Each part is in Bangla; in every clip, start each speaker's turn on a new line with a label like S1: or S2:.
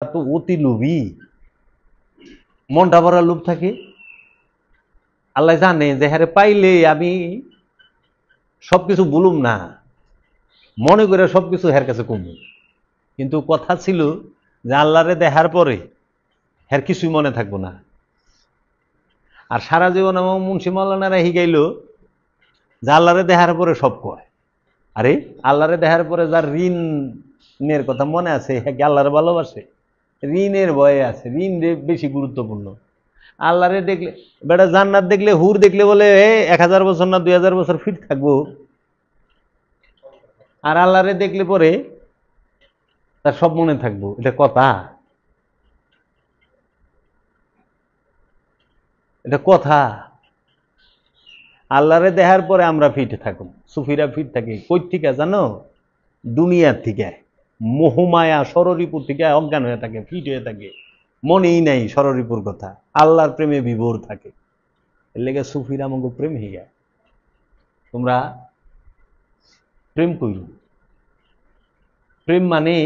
S1: তো অতি লোভী, মনটা ভরা লোভ থাকে। আল্লাহ জানে যে হারে পাইলে আমি সবকিছু বলুম না, মনে করে সবকিছু হের কাছে কমু। কিন্তু কথা ছিল যে আল্লাহরে দেখার পরে হের কিছুই মনে থাকবো না। আর সারা জীবন আমার মুন্সি মৌলানারা শিখাইল যে আল্লাহরে দেখার পরে সব কয়। আরে আল্লাহরে দেখার পরে যার ঋণের কথা মনে আছে, হ্যাঁ কি আল্লাহরে ভালোবাসে? ঋণের ভয়ে আছে, ঋণ বেশি গুরুত্বপূর্ণ। আল্লাহরে দেখলে, বেটা জান্নাত দেখলে, হুর দেখলে বলে 1000 বছর না 2000 বছর ফিট থাকবো। আর আল্লাহরে দেখলে পরে তার সব মনে থাকবো, এটা কথা? এটা কথা? আল্লাহরে দেখার পরে আমরা ফিট থাকব, সুফিরা ফিট থাকি কই থেকে জানো? দুনিয়ার থেকে, মোহমায়া সররিপুর থেকে অজ্ঞান হয়ে থাকে, ফিট হয়ে থাকে, মনেই নাই সররিপুর কথা, আল্লাহর প্রেমে বিভোর থাকে। এর লেগে সুফিরা আমাকে প্রেম হয়ে যায়। তোমরা প্রেম কইল, প্রেম মানে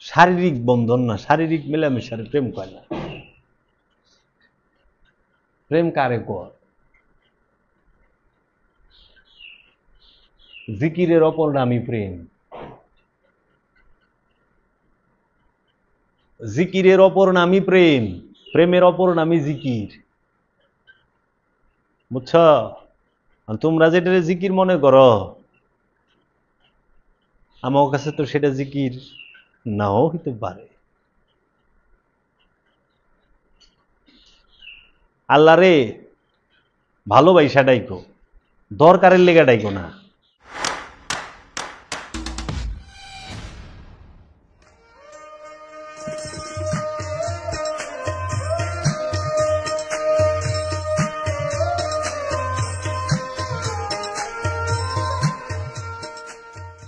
S1: শারীরিক বন্ধন না, শারীরিক মেলামেশারে প্রেম কয় না। প্রেম কারে কর? জিকিরের অপর নামই প্রেম। জিকিরের অপর নামই প্রেম, প্রেমের অপর নামই জিকির। বুঝছ? তোমরা যেটা জিকির মনে করো, আমার কাছে তো সেটা জিকির নাও হইতে পারে। আল্লাহরে ভালোবাসা ডাইকো, দরকারের লেগা ডাইকো না।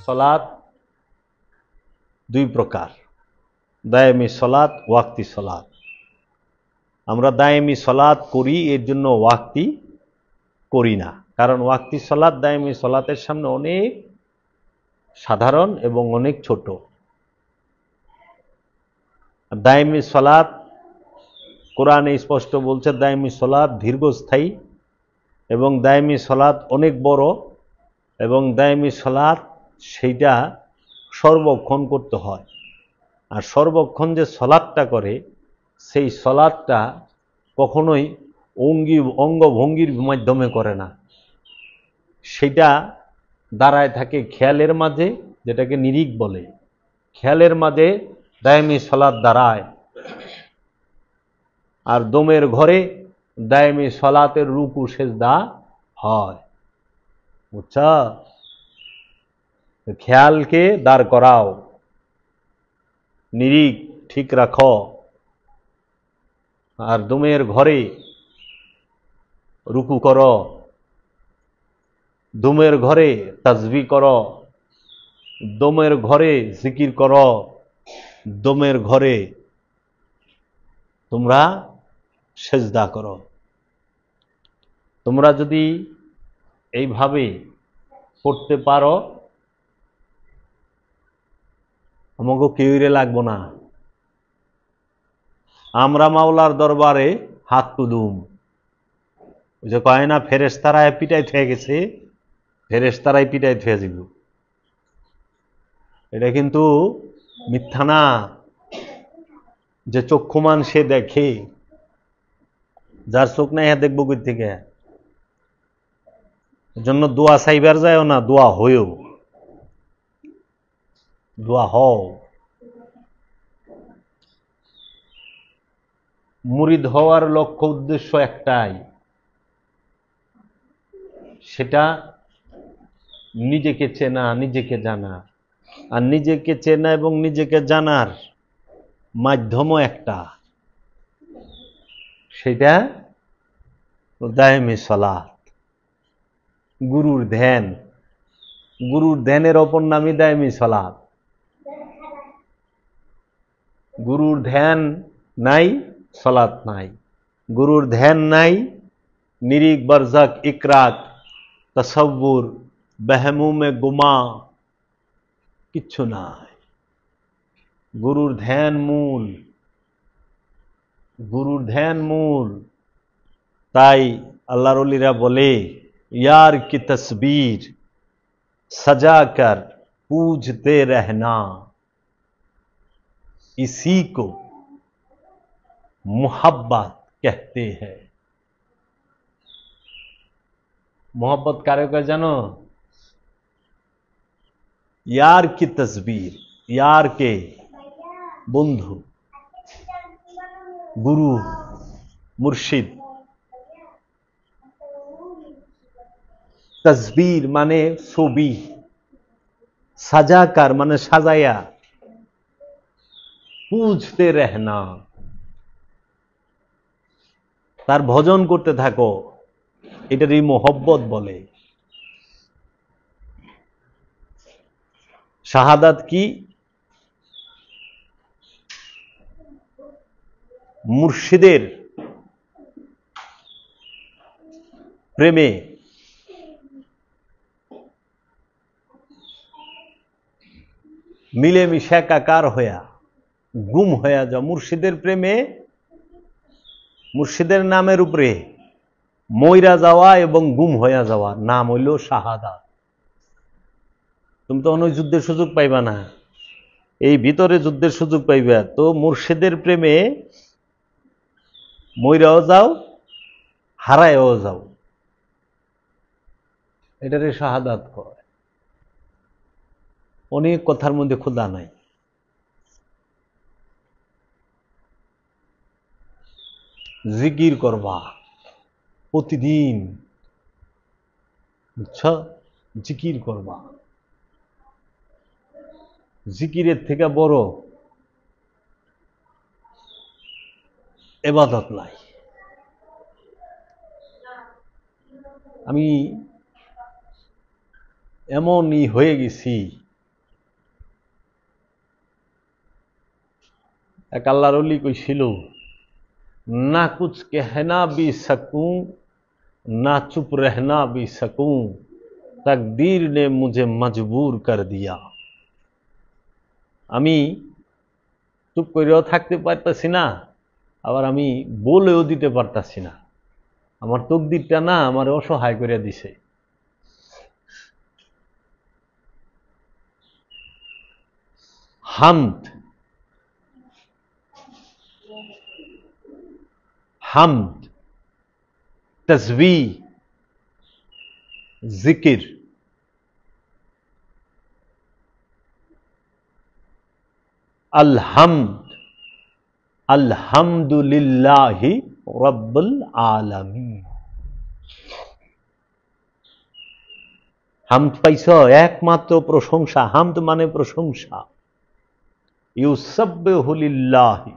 S1: সলাত দুই প্রকার, দায়েমি সলাত, ওয়াক্তি সলাত। আমরা দায়েমি সলাত করি, এর জন্য ওয়াক্তি করি না। কারণ ওয়াক্তি সলাত দায়েমি সলাতের সামনে অনেক সাধারণ এবং অনেক ছোট। দায়েমি সলাত কোরআনে স্পষ্ট বলছে, দায়েমি সলাত দীর্ঘস্থায়ী, এবং দায়েমি সলাত অনেক বড়, এবং দায়েমি সলাত সেইটা সর্বক্ষণ করতে হয়। আর সর্বক্ষণ যে সলাতটা করে, সেই সলাতটা কখনোই অঙ্গভঙ্গির মাধ্যমে করে না। সেটা দাঁড়ায় থাকে খেয়ালের মাঝে, যেটাকে নিরিক বলে। খেয়ালের মাঝে দায়েমি সলাত দাঁড়ায়। আর দমের ঘরে দায়েমি সলাতের রুকু সেজদা হয়। বুঝছা? খেয়ালকে দাঁড় করাও, নিরিক ঠিক রাখো। আর দমের ঘরে রুকু করো, দমের ঘরে তাসবিহ করো, দমের ঘরে জিকির করো, দমের ঘরে তোমরা সেজদা করো। তোমরা যদি এইভাবে পড়তে পারো, আমাকে কেউরে লাগবো না। আমরা মাওলার দরবারে হাত তুলুম। ওই যে কয় না, ফেরেশতারায় পিটাই থয়ে গেছে, ফেরেশতারাই পিটাই থয়ে যাব। এটা কিন্তু মিথ্যা না যে চক্ষুমান সে দেখে, যার চোখ নাই হ্যাঁ দেখবো কই থেকে। জন্য দোয়া চাইবার যায়ও না, দোয়া হয়েও, দোয়া হও। মুরিদ হওয়ার লক্ষ্য উদ্দেশ্য একটাই, সেটা নিজেকে চেনা, নিজেকে জানা। আর নিজেকে চেনা এবং নিজেকে জানার মাধ্যমও একটা, সেটা দায়েমি সালাত, গুরুর ধ্যান। গুরুর ধ্যানের অপর নামই দায়েমি সালাত। গুরুর ধ্যান নাই, সালাত নাই। গুরুর ধ্যান নাই, নিরিক, বারজাক, ইকরাত, তাসাব্বুর, বেহমুমে গুমা কিচ্ছু নাই। গুরুর ধ্যান মূল, গুরুর ধ্যান মূল। তাই আল্লাহর ওলিরা বলে, यार की तस्वीर सजा कर पूजते रहना, इसी को मोहब्बत कहते हैं। मोहब्बत कारे को जानो? यार की तस्वीर, यार के बंधु, गुरु, मुर्शिद। तस्वीर माने छवि, সাজাকার মানে সাজায়া, पूजते रहना তার ভজন করতে থাকো, এটারই মোহব্বত বলে। শাহাদাত কি? মুর্শিদের প্রেমে মিলেমিশে একাকার হইয়া গুম হইয়া যাও। মুর্শিদের প্রেমে, মুর্শিদের নামের উপরে মইরা যাওয়া এবং গুম হইয়া যাওয়া নাম হইল শাহাদাত। তুমি তো অন্য যুদ্ধের সুযোগ পাইবা না, এই ভিতরে যুদ্ধের সুযোগ পাইবা। তো মুর্শিদের প্রেমে মইরাও যাও, হারায়ও যাও, এটারে শাহাদাত কয়। অনেক কথার মধ্যে খোদা নাই। জিকির করবা প্রতিদিন, বুঝছো? জিকির করবা। জিকিরের থেকে বড় ইবাদত নাই। আমি এমনই হয়ে গেছি, এক আল্লাহর ওলি কইছিল, না কুছ कहना भी सकूं ना चुप रहना भी सकूं, तकदीर ने मुझे मजबूर कर दिया। আমি চুপ করেও থাকতে পারতাছি না, আবার আমি বলেও দিতে পারতাছি না। আমার তকদিরটা না আমার অসহায় করে দিছে। হামদ, হামদ, তসবিহ, জিকির, আলহামদ, আলহামদুলিল্লাহি রাব্বুল আলামিন। হামদ পাইছ? একমাত্র প্রশংসা। হামদ মানে প্রশংসা। ইউসাব্বিহু লিল্লাহি,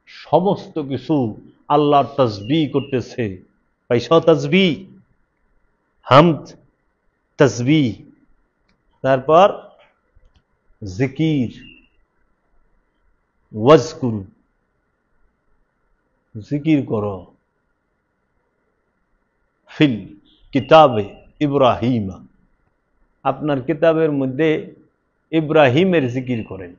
S1: সমস্ত কিছু আল্লাহর তাসবিহ করতেছে। পাইছ তাসবিহ? হামদ, তাসবিহ। তারপর জিকির, ওয়াজকুরু, জিকির করো। ফিল কিতাবে ইব্রাহিম, আপনার কিতাবের মধ্যে ইব্রাহিমের জিকির করেন।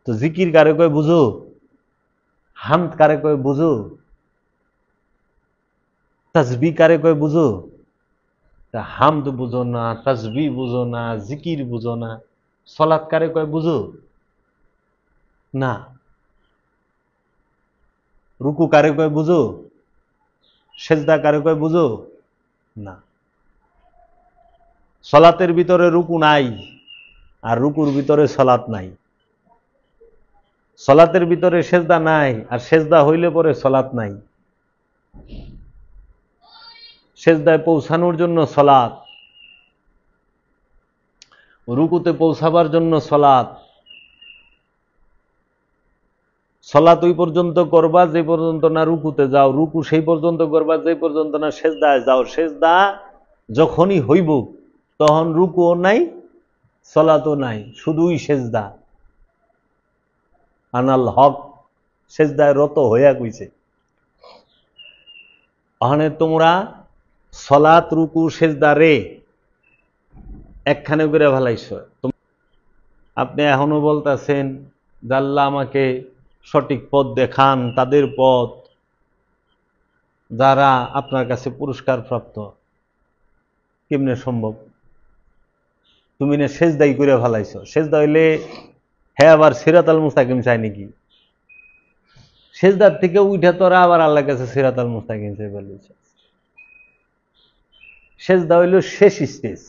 S1: তো জিকির কারে কয় বুঝো? হামদ কারে কয় বুঝো? তাসবিহ কারে কয় বুঝো? তা হামদ বুঝো না, তাসবিহ বুঝো না, জিকির বুঝো না, সালাত কারে কয় বুঝো না। রুকু কারে কয় বুঝো? সেজদা কারে কয় বুঝো না। সালাতের ভিতরে রুকু নাই, আর রুকুর ভিতরে সালাত নাই। সালাতের ভিতরে সেজদা নাই, আর সেজদা হইলে পরে সালাত নাই। সেজদায় পৌঁছানোর জন্য সালাত, রুকুতে পৌঁছাবার জন্য সালাত। সালাত ওই পর্যন্ত করবা যে পর্যন্ত না রুকুতে যাও, রুকু সেই পর্যন্ত করবা যে পর্যন্ত না সেজদায় যাও। সেজদা যখনই হইব তখন রুকুও নাই, সালাতও নাই, শুধুই সেজদা। আনাল হক সেজদায় রত হইয়া কইছে। ওখানে তোমরা সালাত, রুকু, সেজদা রে একখানে করে ফেলাইছ। আপনি এখনো বলতেছেন যে আল্লাহ আমাকে সঠিক পথ দেখান, তাদের পথ যারা আপনার কাছে পুরস্কার প্রাপ্ত। কেমনে সম্ভব? তুমি না সেজদাই করে ফেলাইছ। সেজদা হইলে হ্যাঁ আবার সিরাতাল মুস্তাকিম চাই নাকি? সেজদার থেকে উঠে তোরা আবার আল্লাহর কাছে সিরাতাল মুস্তাকিম চাই বলেছ। সেজদা হইল শেষ স্টেজ,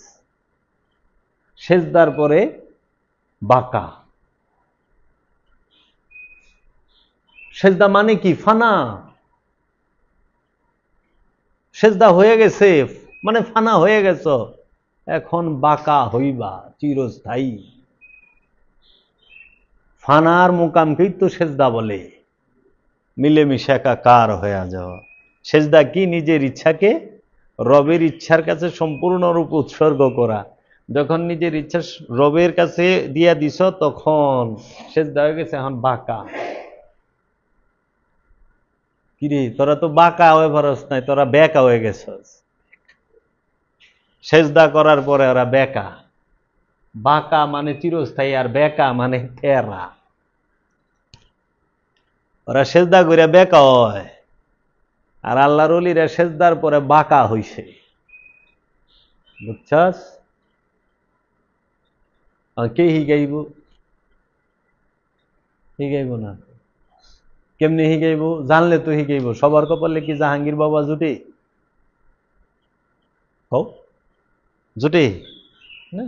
S1: সেজদার পরে বাঁকা। সেজদা মানে কি? ফানা। সেজদা হয়ে গেছে মানে ফানা হয়ে গেছ, এখন বাঁকা হইবা চিরস্থায়ী। ফানার মুকামকেই তো সেজদা বলে, মিলেমিশে একাকার হয়ে যাওয়া। সেজদা কি? নিজের ইচ্ছাকে রবের ইচ্ছার কাছে সম্পূর্ণরূপে উৎসর্গ করা। যখন নিজের ইচ্ছা রবের কাছে দিয়া দিছ তখন সেজদা হয়ে গেছে এখন বাঁকা। কিরে তোরা তো বাঁকা হয়ে পারস নাই, তোরা বেকা হয়ে গেছস। সেজদা করার পরে ওরা বেকা। বাঁকা মানে চিরস্থায়ী, আর বেকা মানে তেরা। ওরা সেজদা করে বেকা হয়, আর আল্লাহর ওলিরা সেজদার পরে বাঁকা হইছে। বুঝছস? কে হিগাইব? হিগাইব না। কেমনি হিগাইব? জানলে তো হিগাইব। সবার কপালে কি জাহাঙ্গীর বাবা জুটে? জুটে না।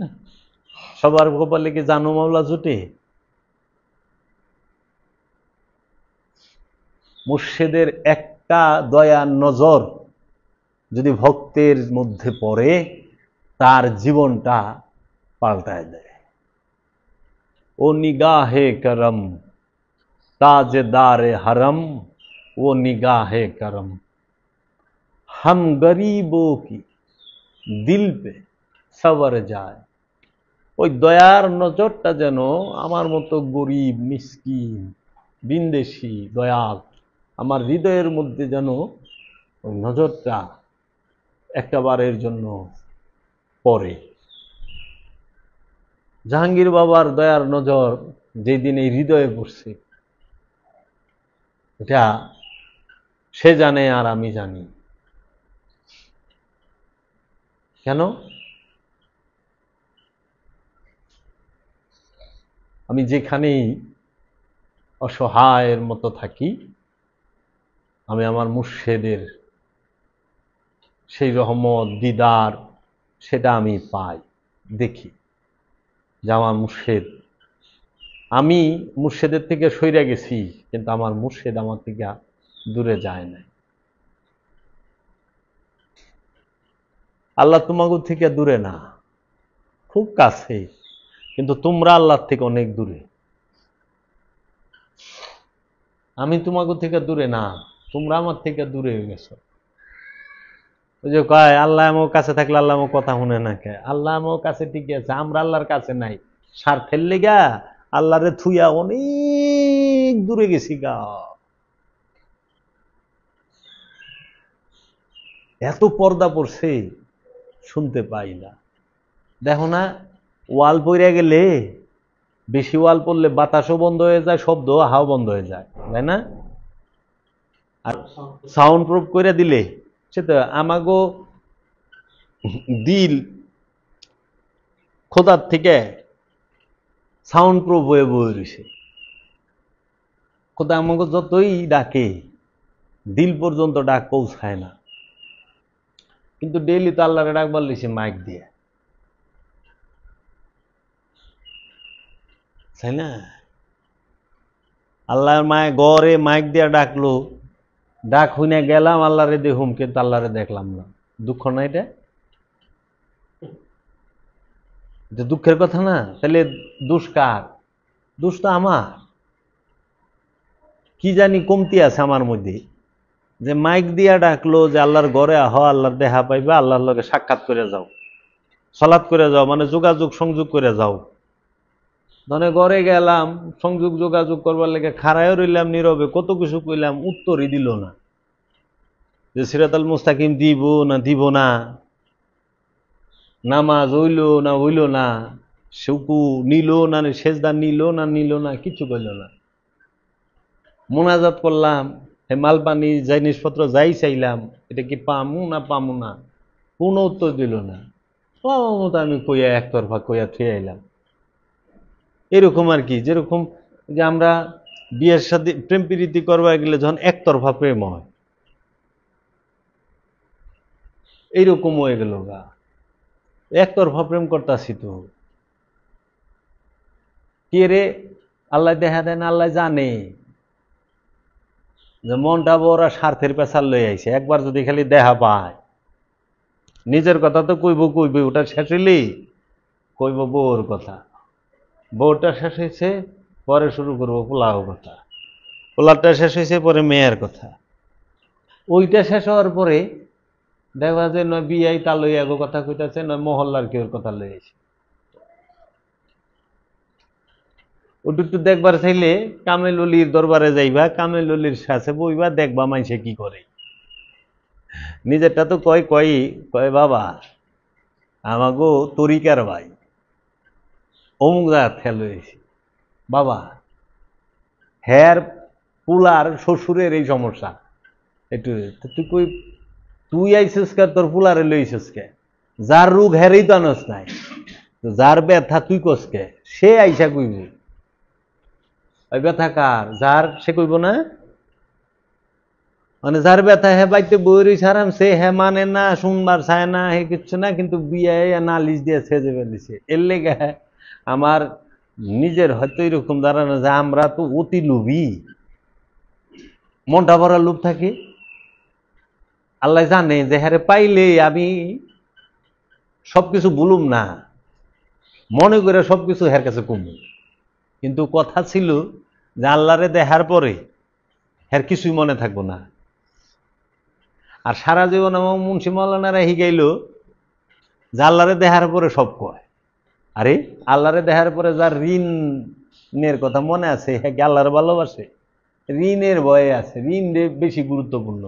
S1: সবার কপালে কি জানু মাওলা জুটে? মুর্শিদের একটা দয়ার নজর যদি ভক্তের মধ্যে পড়ে, তার জীবনটা পাল্টায় দেয়। ও নিগাহে করম ताजदार हरम वो निगाहे करम हम गरीबों की दिल पे सवर যায়। ওই দয়ার নজরটা যেন আমার মতো গরিব মিসকিন বিন্দেশি দয়াল আমার হৃদয়ের মধ্যে যেন ওই নজরটা একবারের জন্য পড়ে। জাহাঙ্গীর বাবার দয়ার নজর যেদিন এই হৃদয়ে পড়ছে, এটা সে জানে আর আমি জানি। কেন? আমি যেখানেই অসহায়ের মতো থাকি, আমি আমার মুর্শিদের সেই রহমত দিদার সেটা আমি পাই, দেখি যে আমার মুর্শিদ। আমি মুর্শিদের থেকে সইরা গেছি, কিন্তু আমার মুর্শিদ আমার থেকে দূরে যায় না। আল্লাহ তোমাকে থেকে দূরে না, খুব কাছে, কিন্তু তোমরা আল্লাহর থেকে অনেক দূরে। আমি তোমাকে থেকে দূরে না, তোমরা আমার থেকে দূরে হয়ে গেছো। ওই যে কয় আল্লাহ আমার কাছে থাকলে আল্লাহ আমার কথা শুনে না। কে? আল্লাহ আমার কাছে ঠিকই আছে, আমরা আল্লাহর কাছে নাই। স্বার্থের লেগা আল্লাহরে থুইয়া অনেক দূরে গেছি গা। এত পর্দা পড়ছে শুনতে পাই না। দেখো না, ওয়াল পইরা গেলে, বেশি ওয়াল পড়লে বাতাসও বন্ধ হয়ে যায়, শব্দ হাও বন্ধ হয়ে যায়, তাই না? আর সাউন্ড প্রুফ করে দিলে সে তো আমাগো দিল খোদার থেকে সাউন্ড প্রুফ হয়ে বয়ে রয়েছে। খোদা আমাকে যতই ডাকে দিল পর্যন্ত ডাক পৌঁছায় না, কিন্তু ডেইলি তো আল্লাহরে ডাকবার লিছে মাইক দিয়ে, তাই না? আল্লাহর মায় গড়ে মাইক দিয়ে ডাকলো, ডাক হইনা গেলাম আল্লাহরে দেখুম, কিন্তু আল্লাহরে দেখলাম না। দুঃখ না এটা? দুঃখের কথা না? তাহলে দোষ কার? দোষ তো আমার। কি জানি কমতি আছে আমার মধ্যে, যে মাইক দিয়া ডাকলো যে আল্লাহর ঘরে আহ, আল্লাহর দেখা পাইবা, আল্লাহর লগে সাক্ষাৎ করে যাও, সালাত করে যাও, মানে যোগাযোগ সংযোগ করে যাও। মানে ঘরে গেলাম, সংযোগ যোগাযোগ করবার লেগে খাড়ায়ও রইলাম নীরবে, কত কিছু কইলাম, উত্তরই দিল না যে সিরাতাল মুস্তাকিম দিব না দিব না। নামাজ হইল না, শুকু নিল না, সেজদা নিল না, কিছু করল না। মোনাজাত করলাম, মালপানি জিনিসপত্র যাই চাইলাম, এটা কি পামু না, কোনো উত্তর দিল না। মতো আমি কইয়া একতরফা কইয়া থুয়ে আইলাম। এরকম আর কি, যেরকম যে আমরা বিয়ের সাথে প্রেম প্রীতি করবা গেলে যখন একতরফা প্রেম হয়, এইরকম হয়ে গেল গা। একতরফা প্রেম করতেছি তো কে রে, আল্লাহ দেখা দেয় না, আল্লাহ জানে যে মনটা ওরা স্বার্থের পেছার লই আইছে। একবার যদি খালি দেখা পায়, নিজের কথা তো কইব, ওটা শেষ হইলেই কইব বউর কথা। বউটা শেষ হয়েছে, পরে শুরু করবো পোলাও কথা। পোলাটা শেষ হয়েছে, পরে মেয়ের কথা। ওইটা শেষ হওয়ার পরে দেখা যায় নয় বিয়াই তা লই আগো কথা কইতাছে, নয় মহল্লার কেউ কথা লই আইছে। ওটু একটু দেখবার চাইলে কামেলুলির দরবারে যাইবা, কামেলুলির সাথে বইবা, দেখবা মাইসে কি করে। নিজেরটা তো কয় বাবা আমাগো তরিকার ভাই অমুক জায়গা খেয়াল হয়েছি বাবা, হ্যার পুলার শ্বশুরের এই সমস্যা, একটু তুই আইসিস কে, তোর পুলারে লইছিস কে? যার রোগ হ্যারেই তো আনস নাই, যার ব্যথা তুই কসকে, সে আইসা কইব ওই ব্যথা কার, যার সে কইব না। মানে যার ব্যথা হ্যাঁ বাইতে বই সারাম, সে হ্যাঁ মানে না, শুনবার চায় না, হে কিচ্ছু না, কিন্তু বিয়ে নালিশ দিয়ে ছেজে ফেলেছে। এর লেগে আমার নিজের হয়তো এরকম দাঁড়ানো যে আমরা তো অতি লোভী, মনটা ভরা লোভ থাকে। আল্লাহ জানে যে হ্যারে পাইলে আমি সবকিছু বলুম না, মনে করে সবকিছু হের কাছে কমু। কিন্তু কথা ছিল যে আল্লাহরে দেখার পরে হের কিছুই মনে থাকবো না। আর সারা জীবন আমার মুন্সি মৌলানারা শিখাইল যে আল্লাহরে দেখার পরে সব কয়। আরে আল্লাহরে দেখার পরে যার ঋণের কথা মনে আছে, হ্যাঁ কি আল্লাহরে ভালোবাসে? ঋণের ভয়ে আছে, ঋণ বেশি গুরুত্বপূর্ণ।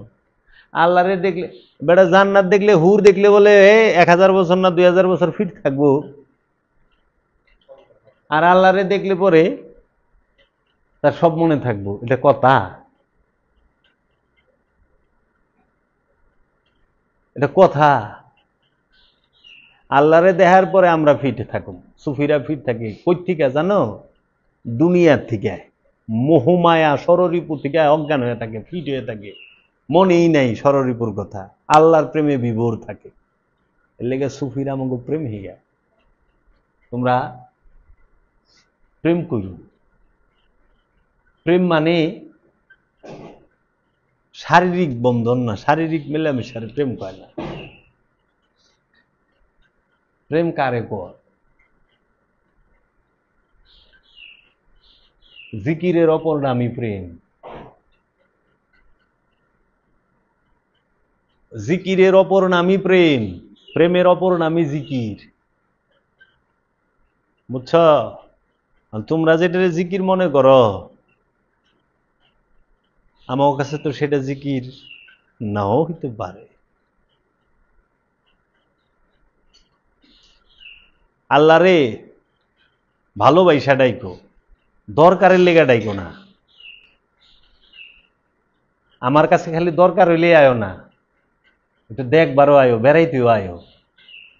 S1: আল্লাহরে দেখলে, বেটা জান্নাত দেখলে, হুর দেখলে বলে 1000 বছর না 2000 বছর ফিট থাকবো, আর আল্লাহরে দেখলে পরে তার সব মনে থাকবো। এটা কথা? এটা কথা? আল্লাহরে দেখার পরে আমরা ফিট থাকুন, সুফিরা ফিট থাকি কই থেকে জানো? দুনিয়ার থেকে, মোহমায়া সররিপুর থেকে অজ্ঞান হয়ে থাকে, ফিট হয়ে থাকে, মনেই নাই সররিপুর কথা, আল্লাহর প্রেমে বিভোর থাকে। এর লেগে সুফিরা আমাকে প্রেম হিয়া। তোমরা প্রেম করো। প্রেম মানে শারীরিক বন্ধন না, শারীরিক মেলামেশার প্রেম কয় না। প্রেম কারে কর? জিকিরের অপর নামই প্রেম। জিকিরের অপর নামই প্রেম, প্রেমের অপর নামই জিকির। বুঝছ? তোমরা যেটা জিকির মনে করো, আমার কাছে তো সেটা জিকির নাও হইতে পারে। আল্লাহরে ভালোবাসা ডাইকো, দরকারের লেগা ডাইকো না। আমার কাছে খালি দরকার হইলে আয়ো না, একটু দেখবারও আয়ো, বেড়াইতেও আয়ো।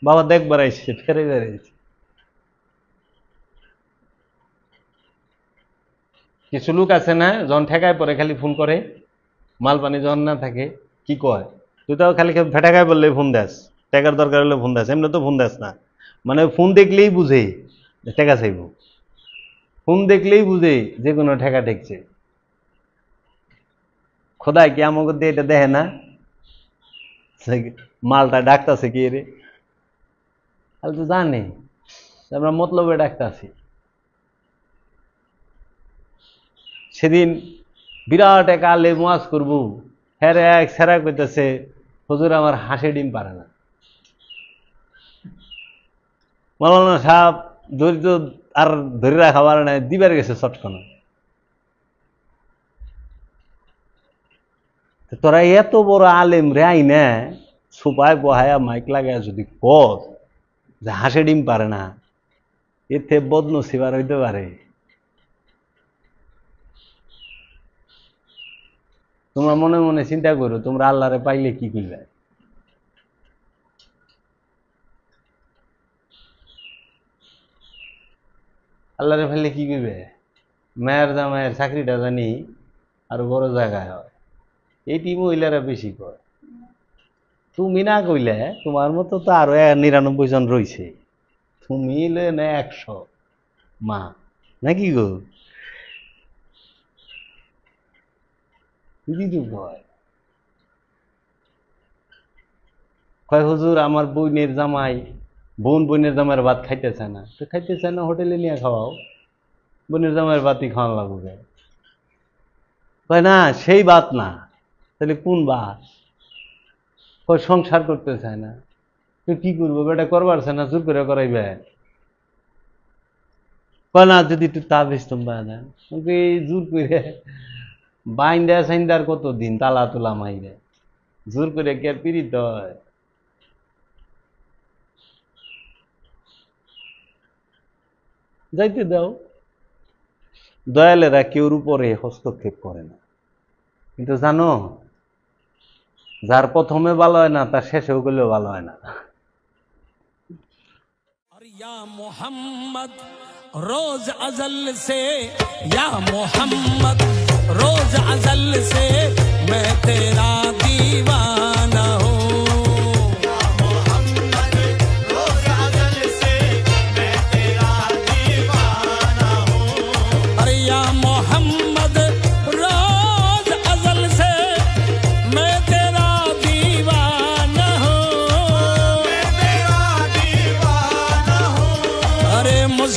S1: বাবা দেখবার আইসে, ফেরে বেড়াইছে। কিছু লোক আছে না, যখন ঠেকায় পরে খালি ফোন করে, মাল পানি যখন না থাকে কি কয়, তুই তো খালি ঠেকায় বললে ফোন দেস, টেকার দরকার হলে ফোন দেস, এমনি তো ফোন দেস না। মানে ফোন দেখলেই বুঝে ঠেকা চাইব, ফোন দেখলেই বুঝে যে কোনো ঠেকা ঠেকছে। খোদায় কি আমাকে দিয়ে এটা দেখে না মালটা ডাকতেছে কি রে? তাহলে তো জানে আমরা মতলবে ডাকতেছি। সেদিন বিরাট এক আলে ওয়াজ করবো, হ্যাঁ এক সেরা কইতেছে হুজুর আমার হাঁসে ডিম পারে না। মৌলানা সাহেব দরিদ্র আর ধরে রাখা পারে না, দিবার গেছে চটকনা। তোরা এত বড় আলেম রে আই না সুপায় বহায়া মাইক লাগায় যদি কর, যে হাঁসে ডিম পারে না, এতে বদনসিব আর হইতে পারে? তোমরা মনে মনে চিন্তা করো, তোমরা আল্লাহরে পাইলে কি করবে? আল্লাহরে পাইলে কি করবে? মায়ের জামাইয়ের চাকরিটা জানি আরো বড় জায়গায় হয়, এইটি মহিলারা বেশি কয়। তুমি না কইলে তোমার মতো তো আরো 99 জন রয়েছে, তুমি লে না 100 মা, নাকি গো? কয় হুজুর আমার বোনের জামাই, বোনের জামাইয়ের ভাত খাইতেছে না, তো খাইতেছে না, হোটেলে নিয়ে খাওয়াও, বোনের জামাইয়ের ভাতই খাওয়ান লাগবে। কয় না সেই ভাত না, তাহলে কোন ভাত? কয় সংসার করতে চায় না, তো কি করবো, বেটা করবার চায় না, জোর করে করাইবে। কয় না যদি একটু তা বেশতম দেন, এই জোর করে বাইন্দা সাইন্দার কত দিন তালা তোলা মাইরে, জোর করে কি আর পীড়িত হয়? যাইতে দাও। দয়ালেরা কেউর উপরে হস্তক্ষেপ করে না, কিন্তু জানো, যার প্রথমে ভালো হয় না তার শেষেও গেলেও ভালো হয় না।
S2: या मोहम्मद रोज अजल से, या मोहम्मद रोज अजल से मैं तेरा दीवाना हूँ। या मोहम्मद रोज अजल से मैं तेरा दीवाना हूँ। अरे या मोहम्मद रोज अजल से मैं तेरा दीवाना हूँ। मैं तेरा दीवाना हूँ। अरे मुझ